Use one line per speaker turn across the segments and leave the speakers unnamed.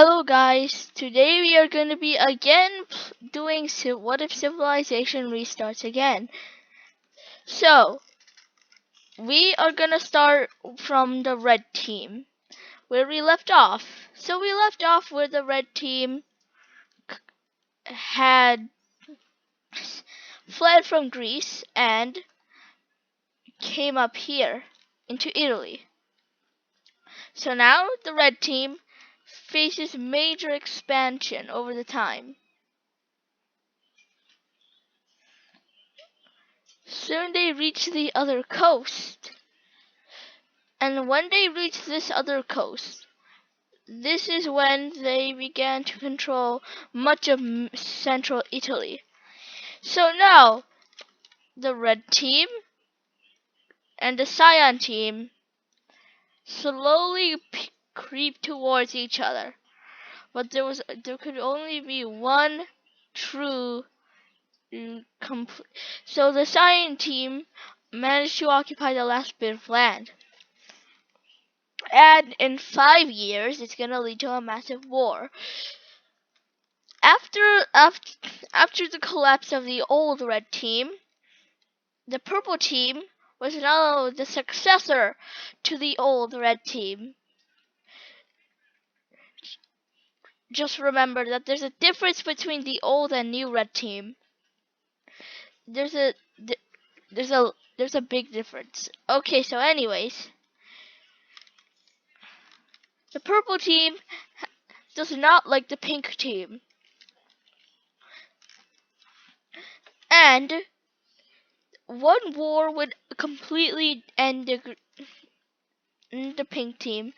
Hello guys, today we are going to be again doing What If Civilization Restarts Again. So, we are going to start from the red team, where we left off. So we left off where the red team had fled from Greece and came up here into Italy. So now the red team faces major expansion over the time. Soon they reach the other coast. And when they reached this other coast, this is when they began to control much of central Italy. So now, the red team and the cyan team slowly creep towards each other. But there could only be one true complete. So the cyan team managed to occupy the last bit of land. And in 5 years, it's gonna lead to a massive war. After the collapse of the old red team, the purple team was now the successor to the old red team. Just remember that there's a difference between the old and new red team. There's a big difference. Okay, so anyways, the purple team does not like the pink team. And one war would completely end the pink team.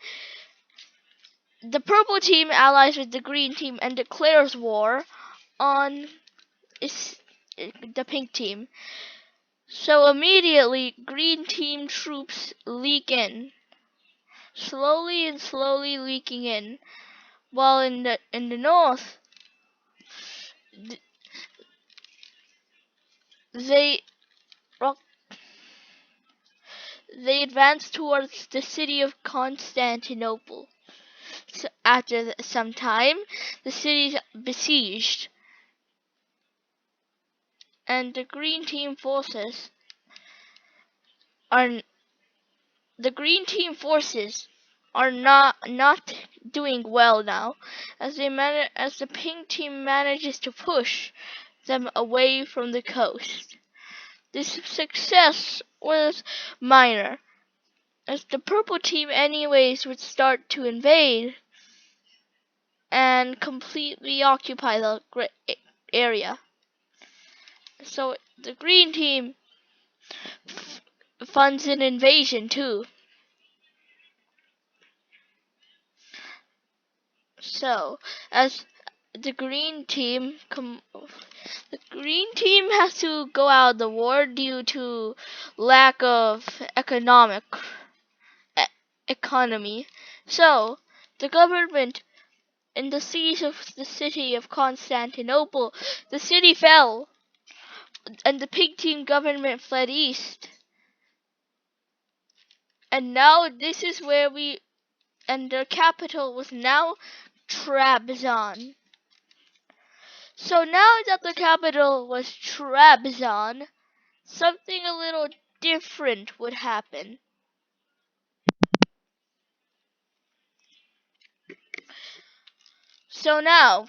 The purple team allies with the green team and declares war on the pink team. So immediately, green team troops leak in, slowly leaking in, while in the north, they they advance towards the city of Constantinople. So after some time, the city is besieged, and the green team forces are not doing well now, as the pink team manages to push them away from the coast. This success was minor, as the purple team anyways would start to invade and completely occupy the area. So the green team funds an invasion too. So, as the green team has to go out of the war due to lack of economy. So, the government in the siege of the city of Constantinople, the city fell, and the pink team government fled east. And now this is where and their capital was now Trabzon. So now that the capital was Trabzon, something a little different would happen. So now,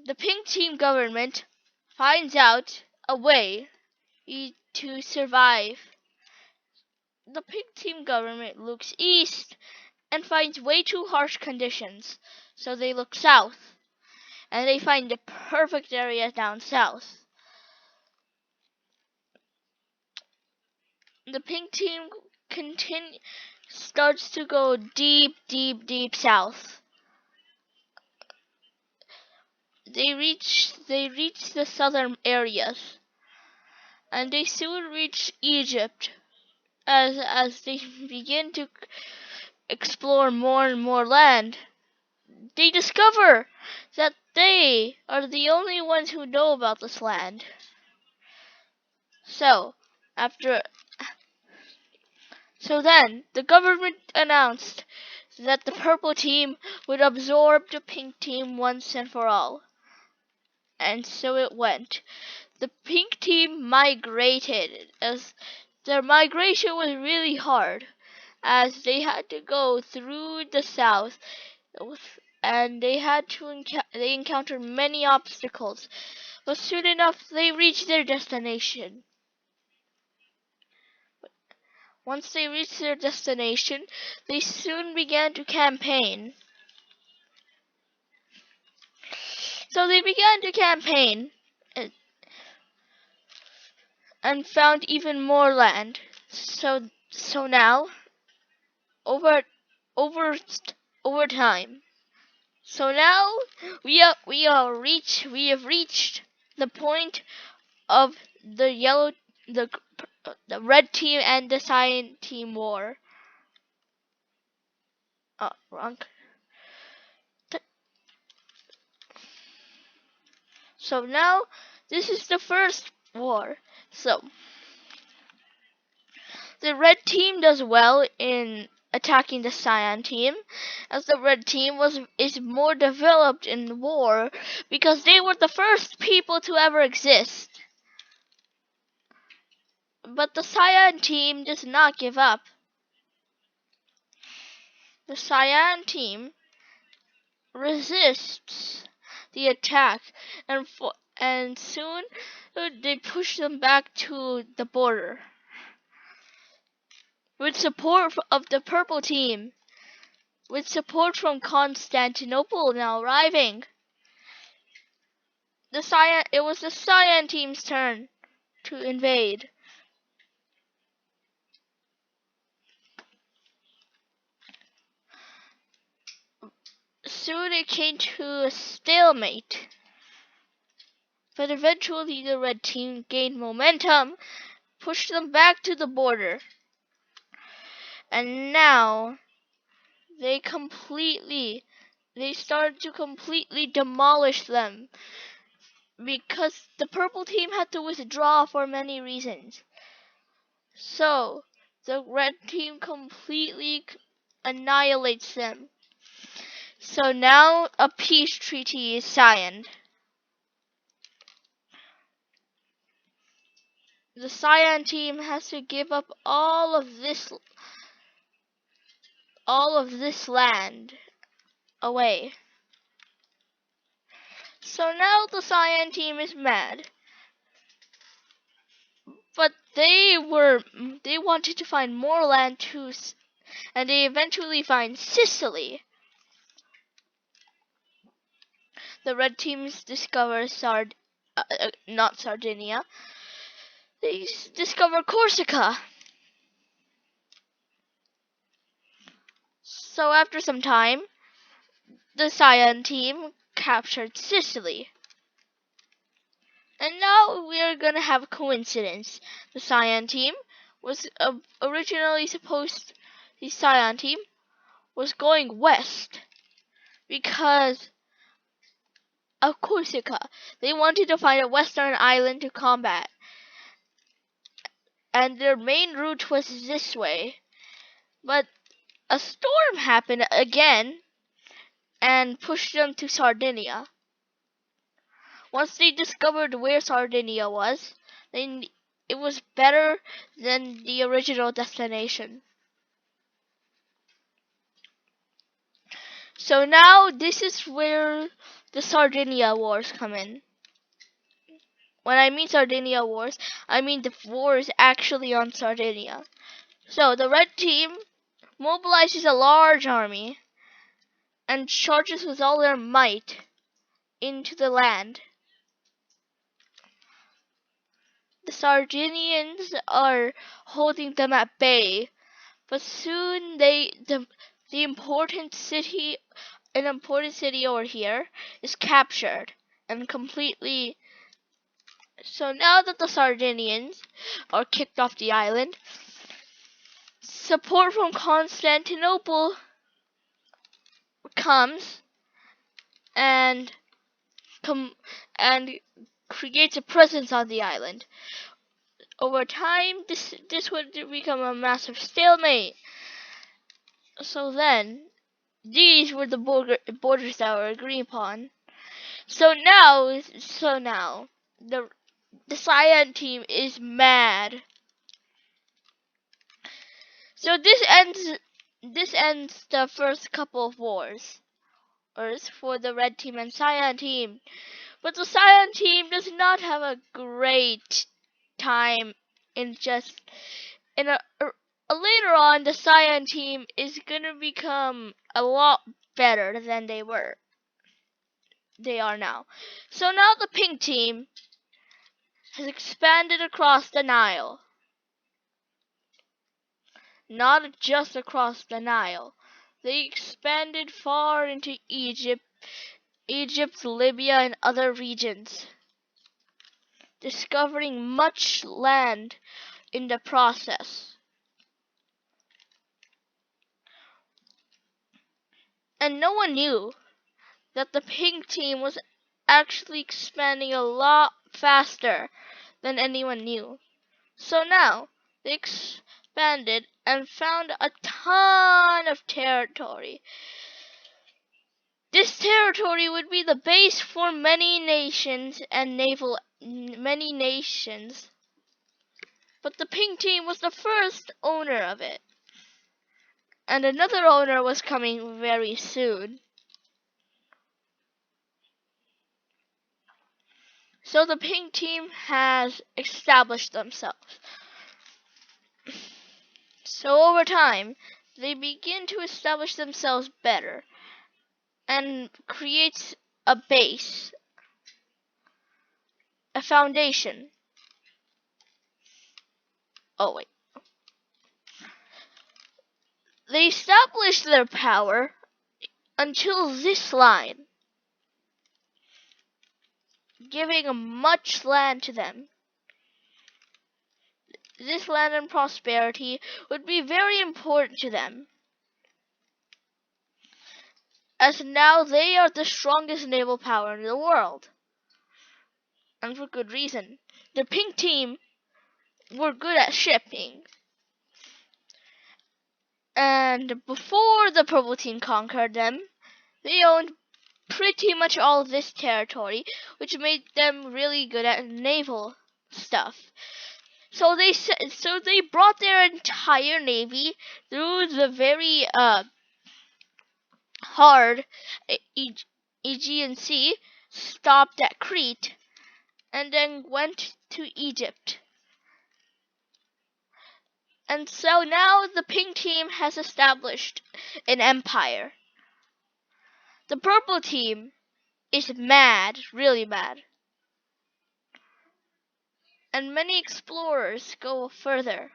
the pink team government finds out a way to survive. The pink team government looks east and finds way too harsh conditions, so they look south, and they find the perfect area down south. The pink team starts to go deep south. They reach the southern areas, and they soon reach Egypt. As they begin to explore more and more land, they discover that they are the only ones who know about this land. So then the government announced that the purple team would absorb the pink team once and for all. And so it went. The pink team migrated, as their migration was really hard, as they had to go through the south, and they encountered many obstacles, but soon enough they reached their destination. Once they reached their destination, they soon began to campaign. So they began to campaign and found even more land. So now, over over over time. So now we have reached the point of the the red team and the cyan team war. Wrong. So now this is the first war. So the red team does well in attacking the cyan team, as the red team is more developed in war because they were the first people to ever exist. But the cyan team does not give up. The cyan team resists the attack, and soon they push them back to the border. With support of the purple team, with support from Constantinople now arriving, it was the cyan team's turn to invade. Soon it came to a stalemate, but eventually the red team gained momentum, pushed them back to the border, and now they started to completely demolish them, because the purple team had to withdraw for many reasons. So the red team completely annihilates them. So now a peace treaty is signed. The cyan team has to give up all of this land away. So now the cyan team is mad. But they wanted to find more land too, and they eventually find Sicily. The red teams discover not Sardinia. They discover Corsica. So after some time, the cyan team captured Sicily. And now we are gonna have a coincidence. The cyan team was originally the cyan team was going west because of Corsica. They wanted to find a western island to combat, and their main route was this way. But a storm happened again and pushed them to Sardinia. Once they discovered where Sardinia was, it was better than the original destination. So now this is where the Sardinia Wars come in. When I mean Sardinia Wars, I mean the wars actually on Sardinia. So the red team mobilizes a large army and charges with all their might into the land. The Sardinians are holding them at bay, but soon the important city, an important city over here, is captured and completely. So now that the Sardinians are kicked off the island, support from Constantinople comes and and creates a presence on the island. Over time, this would become a massive stalemate. So then, These were the borders that were agreed upon. So now, the Cyan team is mad. So this ends the first couple of wars for the red team and Cyan team. But the Cyan team does not have a great time in just in a later on the Cyan team is gonna become a lot better than they are now. So now the pink team has expanded across the Nile. Not just across the Nile. They expanded far into Egypt, Libya, and other regions, discovering much land in the process. And no one knew that the pink team was actually expanding a lot faster than anyone knew. So now they expanded and found a ton of territory. This territory would be the base for many nations and many nations. But the pink team was the first owner of it, and another owner was coming very soon. So the pink team has established themselves. So over time, they begin to establish themselves better and create a base, a foundation. Oh wait. They establish their power until this line, giving much land to them. This land and prosperity would be very important to them, as now they are the strongest naval power in the world. And for good reason. The pink team were good at shipping. And before the purple team conquered them, they owned pretty much all of this territory, which made them really good at naval stuff. So they brought their entire navy through the very hard Aegean Sea, stopped at Crete, and then went to Egypt. And so now the pink team has established an empire. The purple team is mad, really mad. And many explorers go further,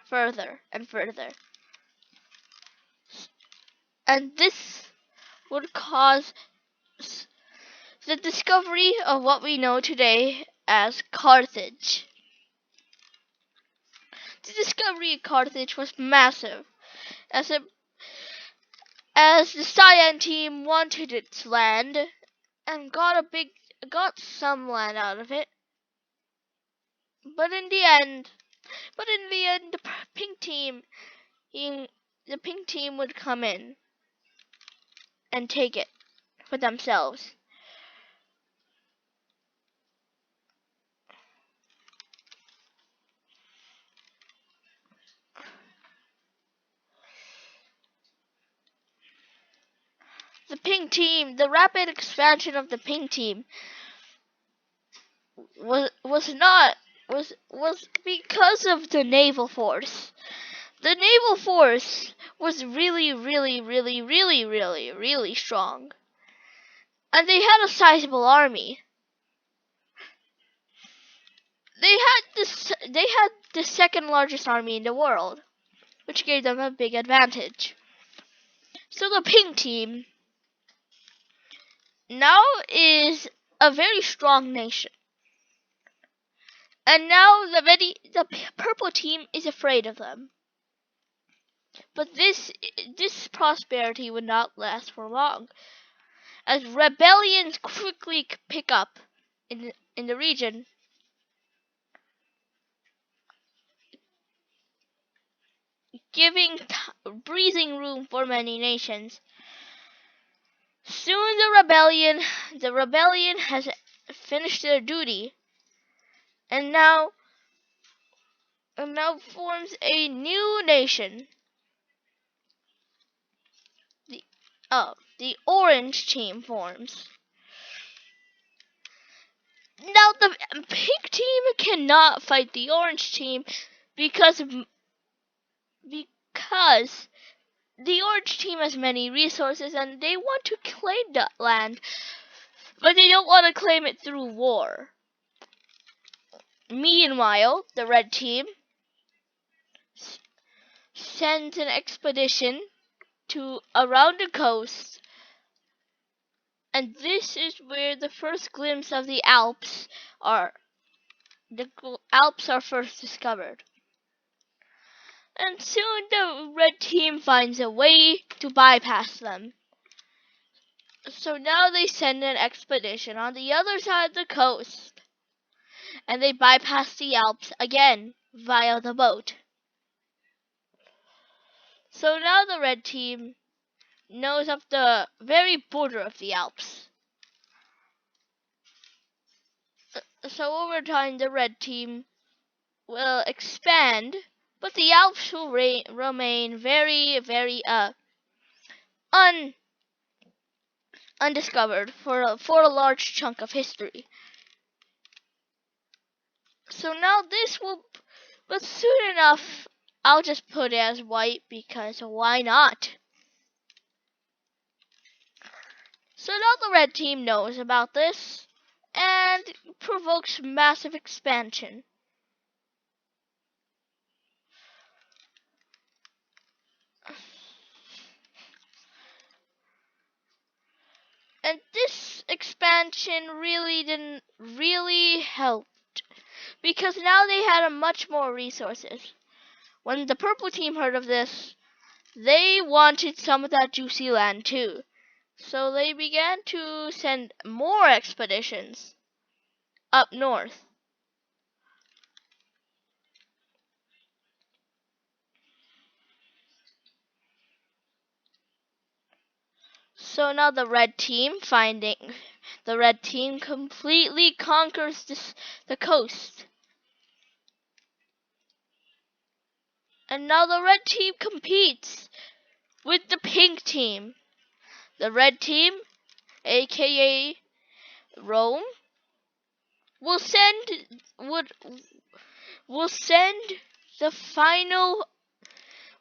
and further. And this would cause the discovery of what we know today as Carthage. The discovery of Carthage was massive, as the Cyan team wanted its land and got some land out of it. But in the end, the pink team would come in and take it for themselves. The rapid expansion of the pink team was because of the naval force. The naval force was really, really, really, really, really, really strong. And they had a sizable army. They had the second largest army in the world, which gave them a big advantage. So the pink team now is a very strong nation. And now the purple team is afraid of them. But this prosperity would not last for long, as rebellions quickly pick up in the region. Giving breathing room for many nations. rebellion has finished their duty, and now forms a new nation. The orange team forms. Now the pink team cannot fight the orange team because the orange team has many resources and they want to claim that land, but they don't want to claim it through war. Meanwhile, the red team sends an expedition to around the coast, and this is where the first glimpse of the Alps are. The Alps are first discovered. And soon the red team finds a way to bypass them. So now they send an expedition on the other side of the coast, and they bypass the Alps again via the boat. So now the red team knows of the very border of the Alps. So over time the red team will expand, but the Alps will remain very, very undiscovered for a large chunk of history. So now this will, but soon enough, I'll just put it as white because why not? So now the red team knows about this and provokes massive expansion. And this expansion didn't really help because now they had much more resources. When the purple team heard of this, they wanted some of that juicy land too. So they began to send more expeditions up north. So now the red team completely conquers the coast. And now the red team competes with the pink team. The red team, aka Rome, will send the final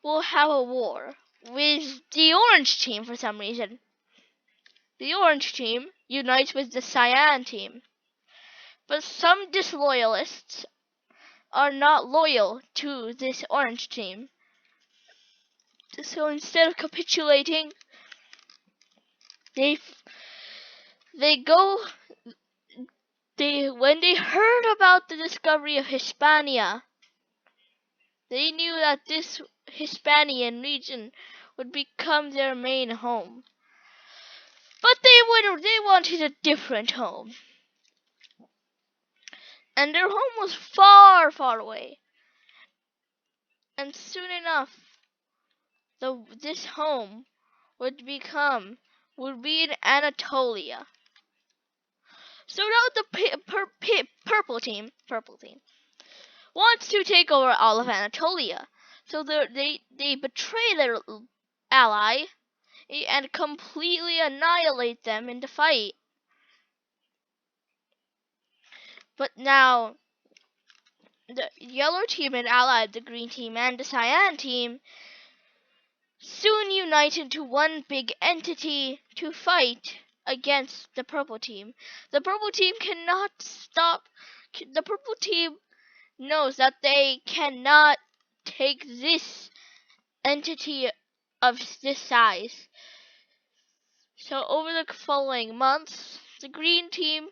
will have a war with the orange team for some reason. The orange team unites with the cyan team. But some disloyalists are not loyal to this orange team. So instead of capitulating, when they heard about the discovery of Hispania, they knew that this Hispanian region would become their main home. But they wanted a different home. And their home was far, far away. And soon enough, this home would be in Anatolia. So now the purple team wants to take over all of Anatolia. So they betray their ally and completely annihilate them in the fight. But now the yellow team had allied the green team and the cyan team soon unite into one big entity to fight against the purple team. The purple team cannot stop. The purple team knows that they cannot take this entity of this size. So over the following months, the green team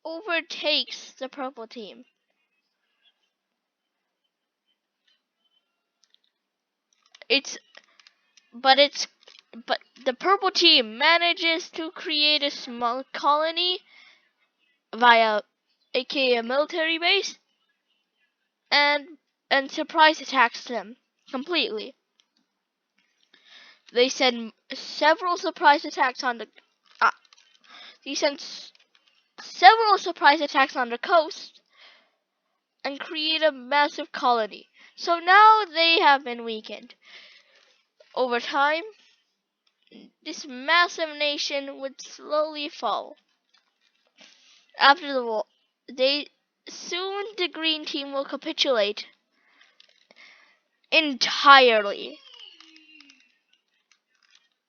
overtakes the purple team. But the purple team manages to create a small colony via aka a military base and surprise attacks them completely. They send several surprise attacks on the he sent several surprise attacks on the coast and created a massive colony. So now they have been weakened. Over time, this massive nation would slowly fall. After the war, the green team will capitulate entirely.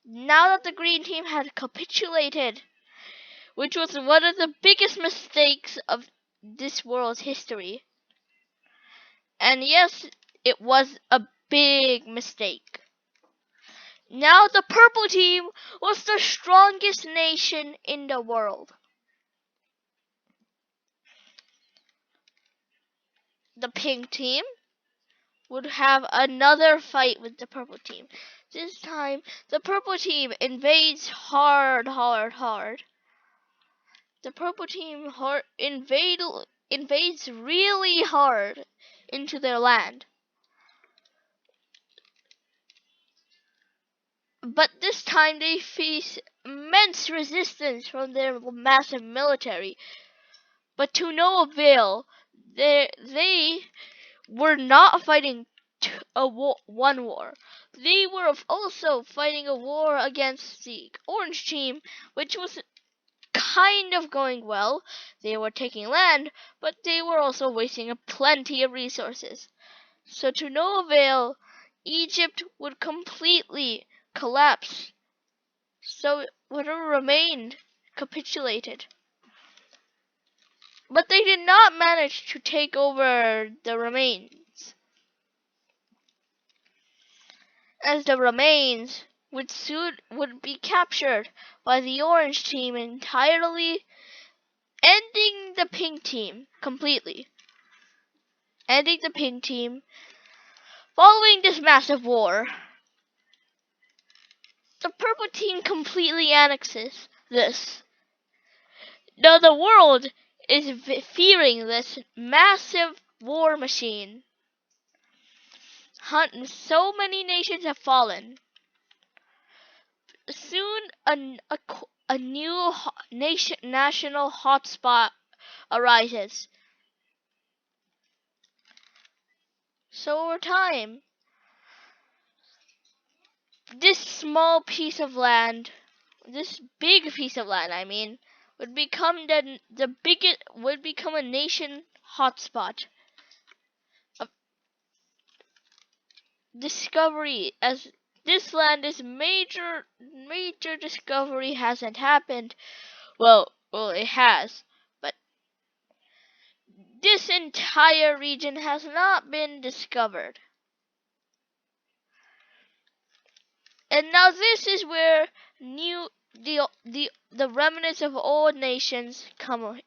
Now that the green team had capitulated, which was one of the biggest mistakes of this world's history. And yes, it was a big mistake. Now the purple team was the strongest nation in the world. The pink team would have another fight with the purple team. This time, the purple team invades hard. The purple team invades really hard into their land. But this time they face immense resistance from their massive military. But to no avail, they were not fighting one war. They were also fighting a war against the orange team, which was kind of going well. They were taking land, but they were also wasting plenty of resources. So to no avail, Egypt would completely collapse. So whatever remained capitulated. But they did not manage to take over the remains, as the remains would be captured by the orange team entirely, ending the pink team completely. Ending the pink team. Following this massive war, the purple team completely annexes this. Now the world is fearing this massive war machine. So many nations have fallen. Soon a new national hotspot arises. So over time, this small piece of land, this big piece of land, I mean, would become the biggest, would become a nation hotspot of discovery. As this land is major discovery hasn't happened. Well, it has, but this entire region has not been discovered. And now this is where the remnants of old nations come.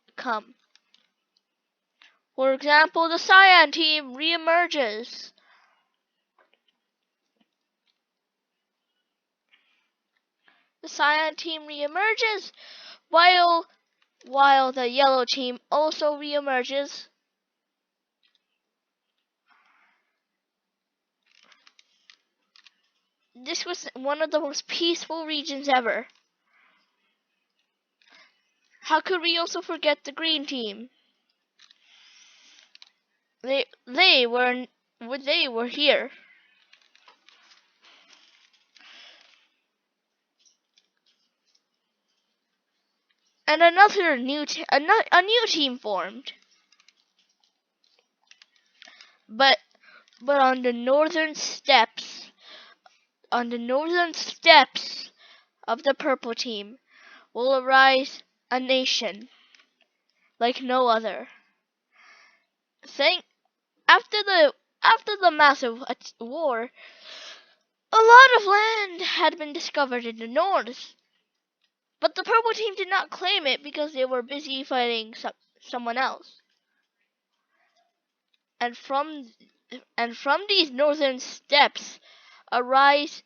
For example, the Cyan team reemerges. The Cyan team reemerges while the yellow team also reemerges. This was one of the most peaceful regions ever. How could we also forget the green team? They were here. And another new a new team formed. But on the northern steppes of the purple team will arise a nation like no other. After the massive war, a lot of land had been discovered in the north. But the purple team did not claim it because they were busy fighting someone else. And from these northern steppes arises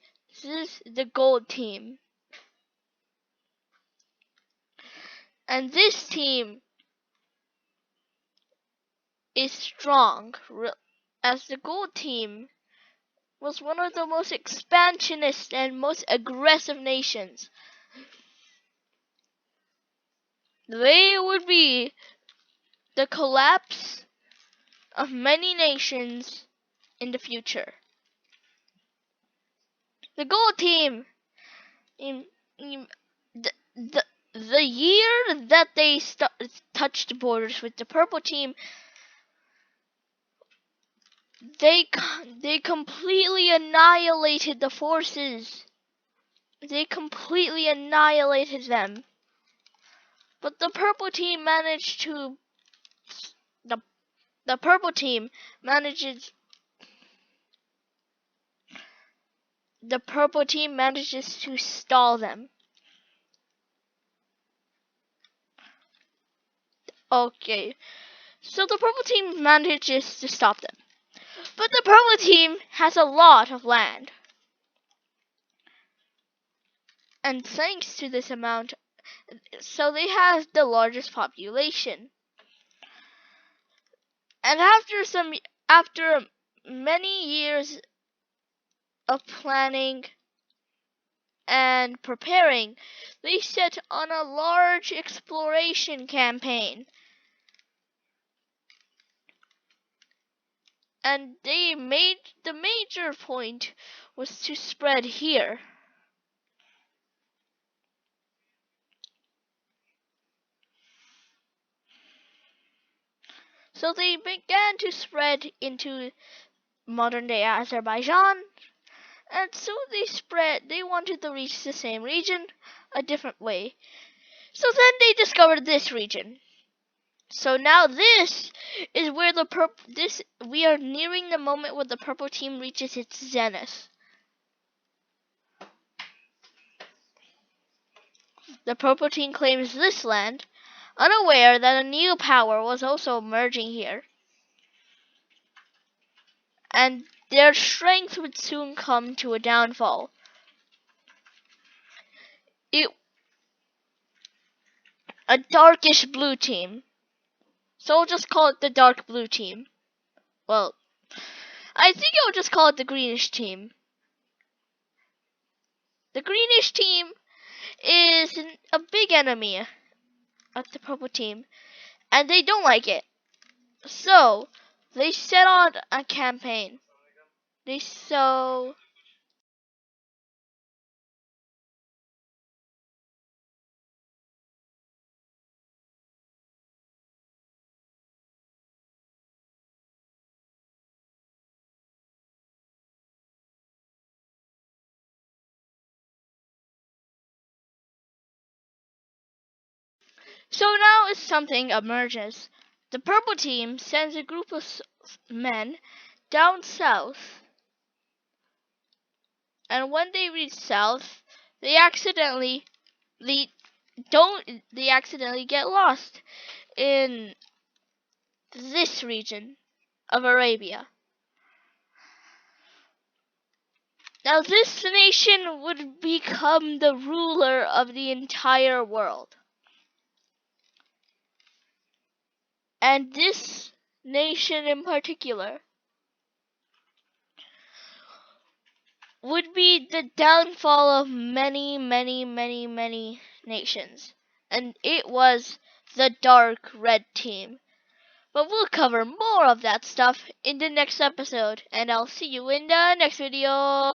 the gold team. And this team is strong, as the gold team was one of the most expansionist and most aggressive nations. They would be the collapse of many nations in the future. The gold team, in, in the year that they touched borders with the purple team, they completely annihilated the forces. They completely annihilated them. But the purple team managed to the the purple team manages the purple team manages to stall them. Okay. So the purple team manages to stop them. But the purple team has a lot of land. And thanks to this amount, so they have the largest population. And after many years of planning and preparing, they set on a large exploration campaign. And the major point was to spread here. So they began to spread into modern day Azerbaijan, and so they wanted to reach the same region a different way. So then they discovered this region. So now this is where we are nearing the moment where the purple team reaches its zenith. The purple team claims this land, unaware that a new power was also emerging here. And their strength would soon come to a downfall. A darkish blue team. So I'll just call it the dark blue team. Well, I think I'll just call it the greenish team. The greenish team is a big enemy of the purple team, and they don't like it. So they set on a campaign. So now something emerges. The purple team sends a group of men down south, and when they reach south, they accidentally get lost in this region of Arabia. Now this nation would become the ruler of the entire world. And this nation in particular would be the downfall of many, many, many, many nations. And it was the dark red team. But we'll cover more of that stuff in the next episode, and I'll see you in the next video.